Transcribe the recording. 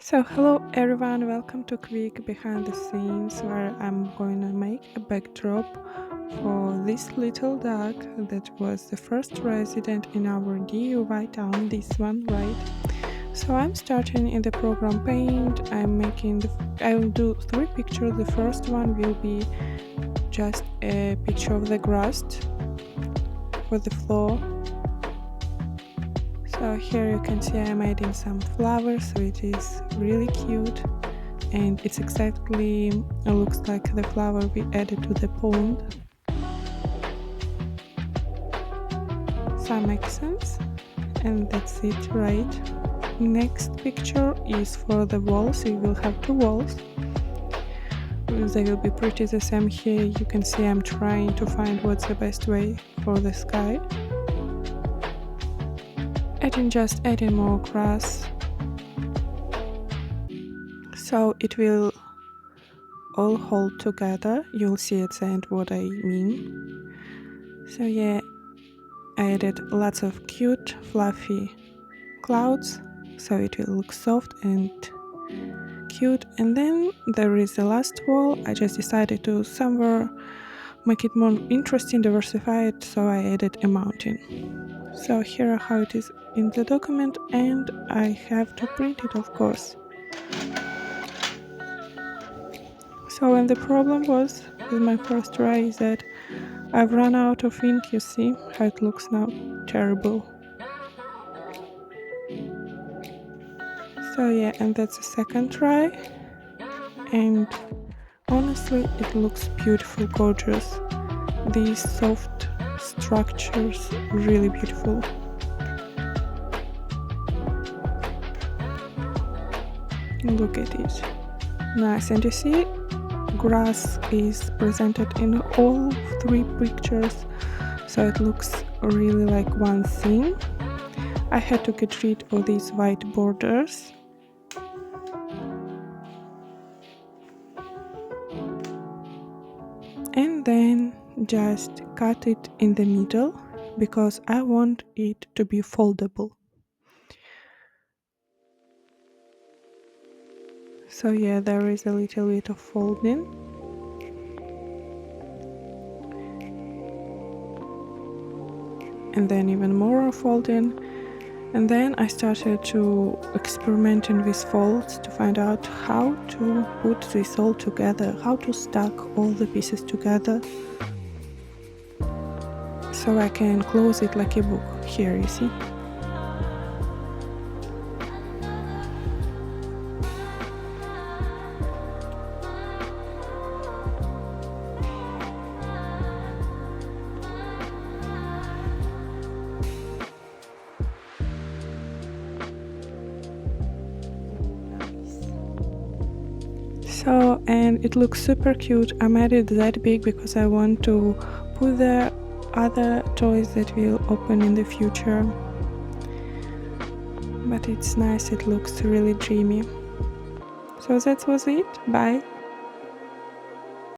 So hello everyone, welcome to quick behind the scenes where I'm going to make a backdrop for this little dog that was the first resident in our DIY town, this one, right? So I'm starting in the program Paint. I will do three pictures. The first one will be just a picture of the grass for the floor. So here you can see I'm adding some flowers, so it is really cute, and it looks like the flower we added to the pond. Some accents, and that's it, right? Next picture is for the walls. We will have two walls. They will be pretty the same. Here you can see I'm trying to find what's the best way for the sky. Adding more grass, so it will all hold together. You'll see at the end what I mean. So yeah, I added lots of cute fluffy clouds, so it will look soft and cute. And then there is the last wall. I just decided to somewhere make it more interesting, diversify it, so I added a mountain. So here are how it is in the document, and I have to print it, of course. So when the problem was with my first try is that I've run out of ink. You see how it looks now? Terrible. So yeah, and that's the second try, and honestly it looks beautiful, gorgeous. These soft structures, really beautiful. Look at it. Nice. And you see, grass is presented in all three pictures, so it looks really like one thing. I had to get rid of these white borders. And then just cut it in the middle because I want it to be foldable. So yeah, there is a little bit of folding. And then even more folding. And then I started to experimenting with folds to find out how to put this all together, how to stack all the pieces together so I can close it like a book. Here you see. So, and it looks super cute. I made it that big because I want to put the other toys that will open in the future. But it's nice, it looks really dreamy. So that was it. Bye.